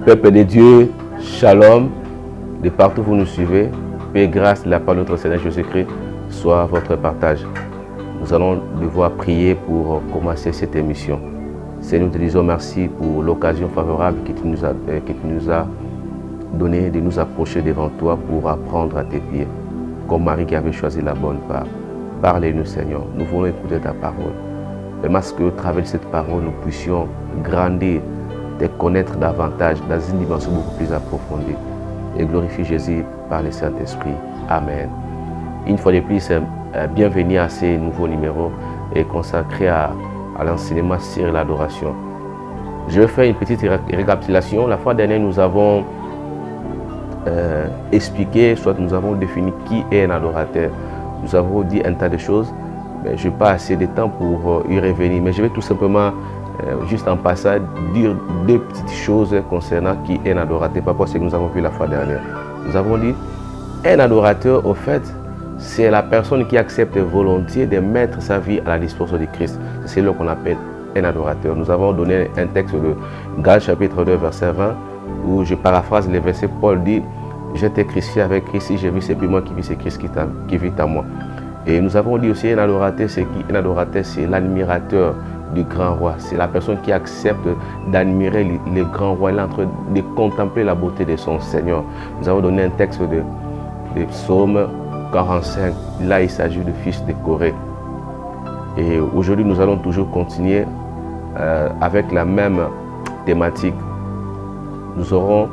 Peuple de Dieu, shalom, de partout où vous nous suivez, paix et grâce de la part de notre Seigneur Jésus-Christ soit votre partage. Nous allons devoir prier pour commencer cette émission. Seigneur, nous te disons merci pour l'occasion favorable que tu nous as donnée de nous approcher devant toi pour apprendre à tes pieds, comme Marie qui avait choisi la bonne part. Parlez-nous, Seigneur, nous voulons écouter ta parole. Permets qu'au travers de cette parole, nous puissions grandir, te connaître davantage dans une dimension beaucoup plus approfondie. Et glorifie Jésus par le Saint-Esprit. Amen. Une fois de plus, bienvenue à ces nouveaux numéros et consacrés à l'enseignement sur l'adoration. Je vais faire une petite récapitulation. La fois dernière, nous avons expliqué, soit nous avons défini qui est un adorateur. Nous avons dit un tas de choses, mais je n'ai pas assez de temps pour y revenir. Mais je vais tout simplement, juste en passant, dire deux petites choses concernant qui est un adorateur par rapport à ce que nous avons vu la fois dernière. Nous avons dit, un adorateur, au fait, c'est la personne qui accepte volontiers de mettre sa vie à la disposition de Christ. C'est ce qu'on appelle un adorateur. Nous avons donné un texte de Galates chapitre 2, verset 20, où je paraphrase les versets. Paul dit, je t'ai crucifié avec Christ, si j'ai vu, c'est plus moi qui vis, c'est Christ qui vit en moi. Et nous avons dit aussi, un adorateur, c'est qui? Un adorateur, c'est l'admirateur du grand roi. C'est la personne qui accepte d'admirer le grand roi. Il est en train de contempler la beauté de son Seigneur. Nous avons donné un texte de Psaume 45. Là, il s'agit du fils de Corée. Et aujourd'hui, nous allons toujours continuer avec la même thématique. Nous aurons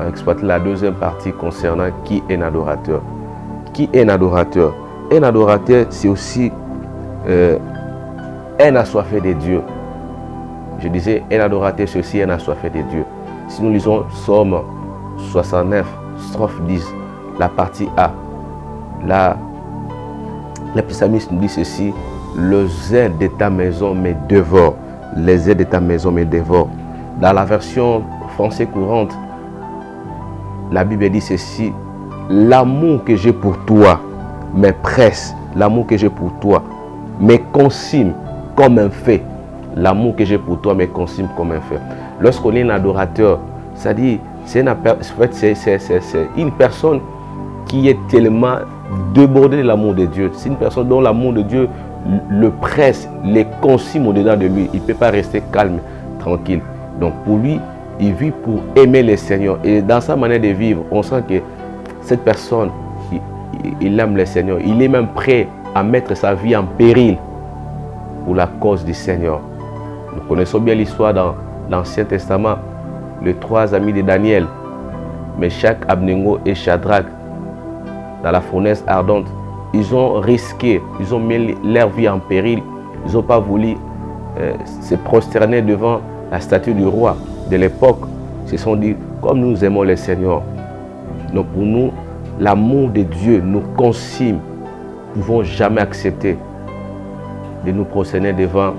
exploité la deuxième partie concernant qui est un adorateur. Qui est un adorateur? Un adorateur, c'est aussi un assoiffé de Dieu. Je disais, un adorateur, c'est aussi un assoiffé de Dieu. Si nous lisons Psaume 69, strophe 10, la partie A, là, le psalmiste nous dit ceci: les ailes de ta maison me dévorent. Les ailes de ta maison me dévorent. Dans la version française courante, la Bible dit ceci: l'amour que j'ai pour toi me presse, l'amour que j'ai pour toi me consume comme un feu. L'amour que j'ai pour toi me consume comme un feu. Lorsqu'on est un adorateur, c'est-à-dire, c'est une personne qui est tellement débordée de l'amour de Dieu. C'est une personne dont l'amour de Dieu le presse, le consume au-dedans de lui. Il ne peut pas rester calme, tranquille. Donc pour lui, il vit pour aimer le Seigneur. Et dans sa manière de vivre, on sent que cette personne, il aime le Seigneur. Il est même prêt à mettre sa vie en péril pour la cause du Seigneur. Nous connaissons bien l'histoire dans l'Ancien Testament. Les trois amis de Daniel, Meshach, Abednego et Shadrach, dans la fournaise ardente, ils ont risqué, ils ont mis leur vie en péril. Ils n'ont pas voulu se prosterner devant la statue du roi de l'époque. Ils se sont dit, comme nous aimons le Seigneur, donc pour nous, l'amour de Dieu nous consume. Nous ne pouvons jamais accepter de nous prosterner devant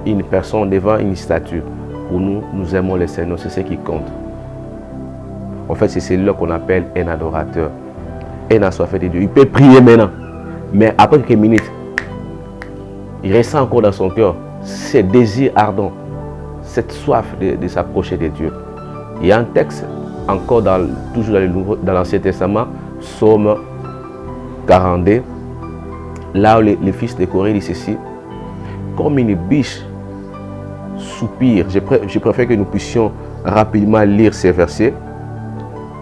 une personne, devant une statue. Pour nous, nous aimons le Seigneur, c'est ce qui compte. En fait, c'est celui-là qu'on appelle un adorateur. Un assoiffé de Dieu. Il peut prier maintenant, mais après quelques minutes, il ressent encore dans son cœur ce désir ardent, cette soif de s'approcher de Dieu. Il y a un texte, encore toujours dans l'Ancien Testament, Psaume 42, là où le fils de Corée dit ceci: comme une biche soupire. Je préfère que nous puissions rapidement lire ces versets.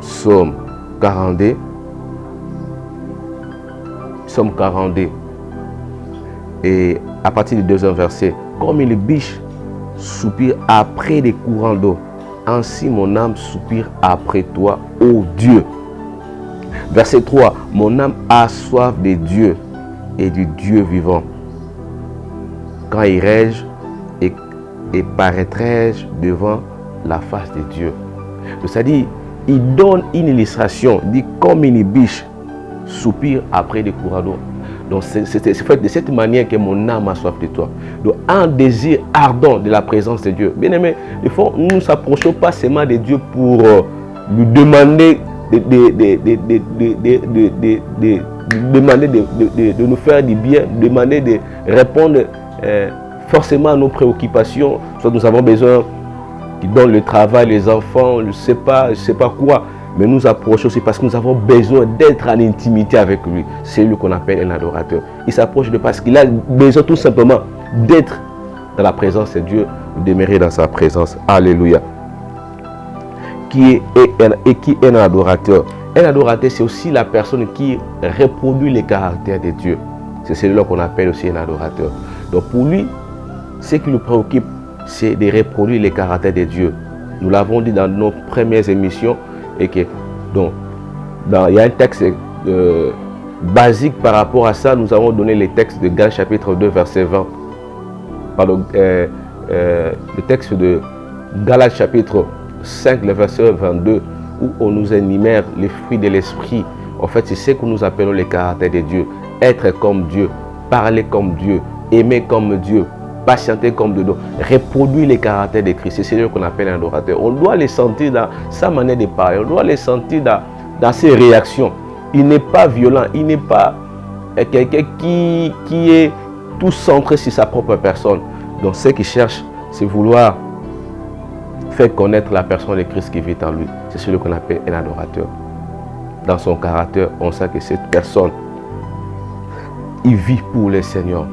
Psaume 42. Psaume 42. Et à partir du deuxième verset: comme une biche soupire après des courants d'eau, ainsi mon âme soupire après toi, ô Dieu. Verset 3: mon âme a soif de Dieu et du Dieu vivant. Quand irai-je et paraîtrai-je devant la face de Dieu? C'est-à-dire, il donne une illustration, il dit comme une biche soupire après des courants d'eau. Donc c'est fait de cette manière que mon âme a soif de toi. Donc un désir ardent de la présence de Dieu. Bien aimé, des fois nous ne s'approchons pas seulement de Dieu pour lui demander de nous faire du bien, demander de répondre forcément à nos préoccupations. Soit nous avons besoin qui donne le travail, les enfants, je ne sais pas quoi. Mais nous approche aussi parce que nous avons besoin d'être en intimité avec lui. C'est lui qu'on appelle un adorateur. Il s'approche de parce qu'il a besoin tout simplement d'être dans la présence de Dieu, de demeurer dans sa présence. Alléluia. Qui est un adorateur? Un adorateur, c'est aussi la personne qui reproduit les caractères de Dieu. C'est celui-là qu'on appelle aussi un adorateur. Donc pour lui, ce qui nous préoccupe, c'est de reproduire les caractères de Dieu. Nous l'avons dit dans nos premières émissions. Et que, donc, il y a un texte basique par rapport à ça. Nous avons donné les textes de Galates chapitre 2, verset 20. Pardon, le texte de Galates chapitre 5, le verset 22, où on nous énumère les fruits de l'esprit. En fait, c'est ce que nous appelons les caractères de Dieu. Être comme Dieu, parler comme Dieu, aimer comme Dieu, patienter comme de dos, reproduire les caractères de Christ. C'est ce qu'on appelle un adorateur. On doit les sentir dans sa manière de parler, on doit les sentir dans ses réactions. Il n'est pas violent, il n'est pas quelqu'un qui est tout centré sur sa propre personne. Donc ce qu'il cherche, c'est vouloir faire connaître la personne de Christ qui vit en lui. C'est celui qu'on appelle un adorateur. Dans son caractère, on sait que cette personne, il vit pour le Seigneur.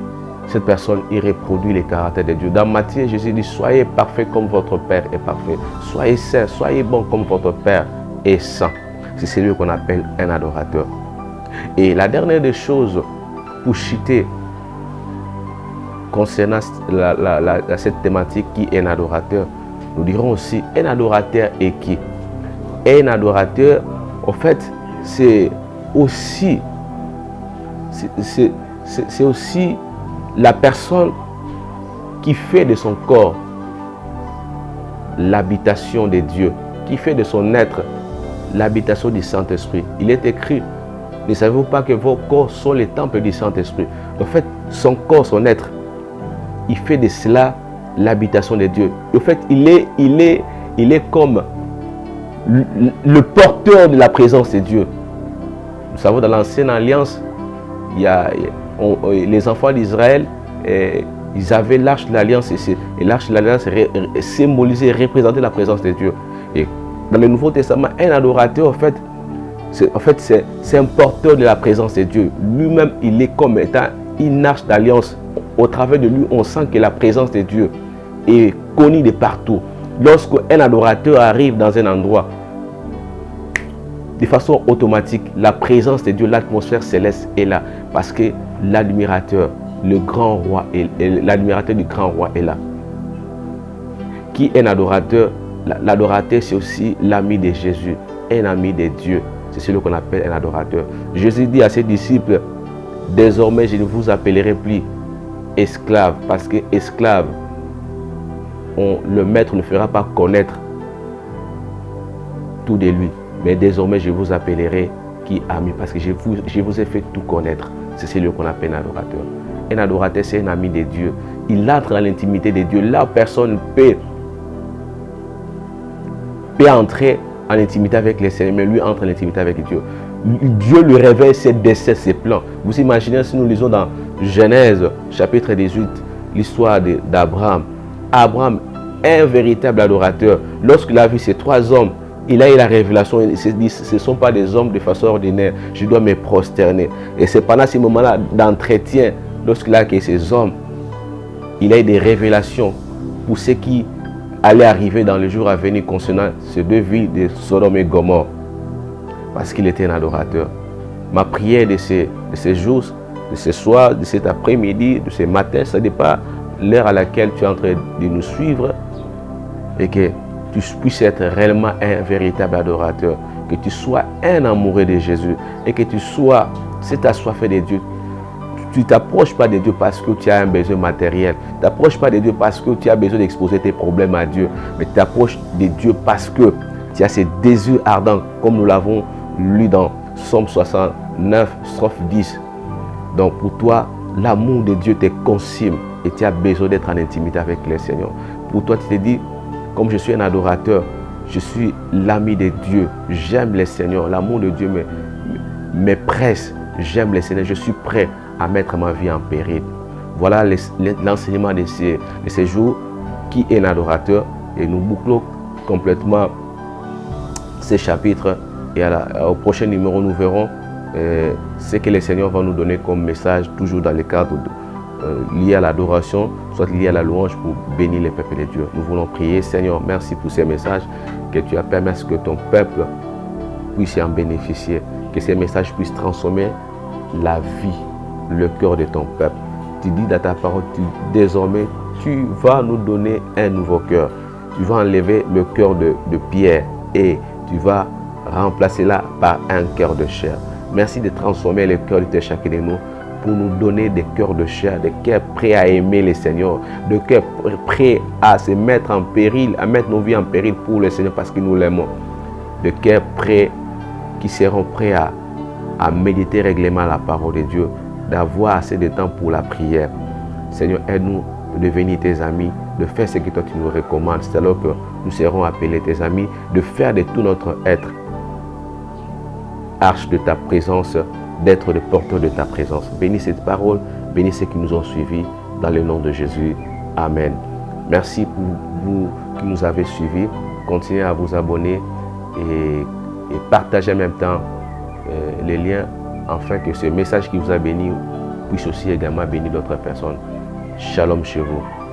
Cette personne, il reproduit les caractères de Dieu. Dans Matthieu, Jésus dit, soyez parfaits comme votre Père est parfait. Soyez saints, soyez bons comme votre Père est saint. C'est celui qu'on appelle un adorateur. Et la dernière des choses, pour chuter, concernant cette thématique qui est un adorateur, nous dirons aussi, un adorateur est qui? Un adorateur, en fait, c'est aussi la personne qui fait de son corps l'habitation de Dieu, qui fait de son être l'habitation du Saint-Esprit. Il est écrit, ne savez-vous pas que vos corps sont les temples du Saint-Esprit? En fait, son corps, son être, il fait de cela l'habitation de Dieu. En fait, il est comme le porteur de la présence de Dieu. Nous savons, dans l'ancienne alliance, les enfants d'Israël, ils avaient l'arche de l'alliance, et l'arche de l'alliance symbolisait, représentait la présence de Dieu. Et dans le Nouveau Testament, un adorateur, en fait, c'est un porteur de la présence de Dieu. Lui-même, il est comme étant une arche d'alliance. Au travers de lui, on sent que la présence de Dieu est connue de partout. Lorsqu'un adorateur arrive dans un endroit, de façon automatique, la présence de Dieu, l'atmosphère céleste est là. Parce que l'admirateur, le grand roi, l'admirateur du grand roi est là. Qui est un adorateur? L'adorateur, c'est aussi l'ami de Jésus, un ami de Dieu. C'est celui qu'on appelle un adorateur. Jésus dit à ses disciples, désormais je ne vous appellerai plus esclaves, parce que esclave, le maître ne fera pas connaître tout de lui. Mais désormais, je vous appellerai qui ami, parce que je vous ai fait tout connaître. C'est celui qu'on appelle un adorateur. Un adorateur, c'est un ami de Dieu. Il entre dans l'intimité de Dieu. Là, personne peut entrer en intimité avec le Seigneur, mais lui entre en intimité avec Dieu. Dieu lui révèle ses desseins, ses plans. Vous imaginez, si nous lisons dans Genèse, chapitre 18, l'histoire d'Abraham. Abraham, un véritable adorateur. Lorsqu'il a vu ces trois hommes, il a eu la révélation, il s'est dit, ce ne sont pas des hommes de façon ordinaire, je dois me prosterner. Et c'est pendant ces moments-là d'entretien, lorsqu'il a que ces hommes, il a eu des révélations pour ce qui allait arriver dans le jour à venir concernant ces deux villes de Sodome et Gomorrhe. Parce qu'il était un adorateur. Ma prière de ces jours, de ce soir, de cet après-midi, de ce matin, ça n'est pas l'heure à laquelle tu es en train de nous suivre, et que tu puisses être réellement un véritable adorateur, que tu sois un amoureux de Jésus, et que tu sois, si tu as soif de Dieu, tu ne t'approches pas de Dieu parce que tu as un besoin matériel, tu ne t'approches pas de Dieu parce que tu as besoin d'exposer tes problèmes à Dieu, mais tu t'approches de Dieu parce que tu as ces désirs ardents, comme nous l'avons lu dans Psaume 69, strophe 10. Donc pour toi, l'amour de Dieu te consume et tu as besoin d'être en intimité avec le Seigneur. Pour toi, tu te dis, comme je suis un adorateur, je suis l'ami de Dieu, j'aime le Seigneur, l'amour de Dieu me presse, j'aime le Seigneur, je suis prêt à mettre ma vie en péril. Voilà l'enseignement de ces jours. Qui est un adorateur? Et nous bouclons complètement ces chapitres. Et au prochain numéro, nous verrons ce que le Seigneur va nous donner comme message, toujours dans le cadre lié à l'adoration, soit lié à la louange pour bénir les peuples de Dieu. Nous voulons prier. Seigneur, merci pour ces messages que tu as permis à ce que ton peuple puisse en bénéficier, que ces messages puissent transformer la vie, le cœur de ton peuple. Tu dis dans ta parole, désormais, tu vas nous donner un nouveau cœur. Tu vas enlever le cœur de pierre et tu vas remplacer là par un cœur de chair. Merci de transformer le cœur de chacun de nous pour nous donner des cœurs de chair, des cœurs prêts à aimer le Seigneur, des cœurs prêts à se mettre en péril, à mettre nos vies en péril pour le Seigneur parce que nous l'aimons. Des cœurs prêts qui seront prêts à méditer régulièrement la parole de Dieu, d'avoir assez de temps pour la prière. Seigneur, aide-nous de devenir tes amis, de faire ce que toi tu nous recommandes. C'est alors que nous serons appelés tes amis, de faire de tout notre être arche de ta présence, d'être le porteur de ta présence. Bénis cette parole, bénis ceux qui nous ont suivis dans le nom de Jésus. Amen. Merci pour vous qui nous avez suivis. Continuez à vous abonner et partagez en même temps les liens afin que ce message qui vous a béni puisse aussi également bénir d'autres personnes. Shalom chez vous.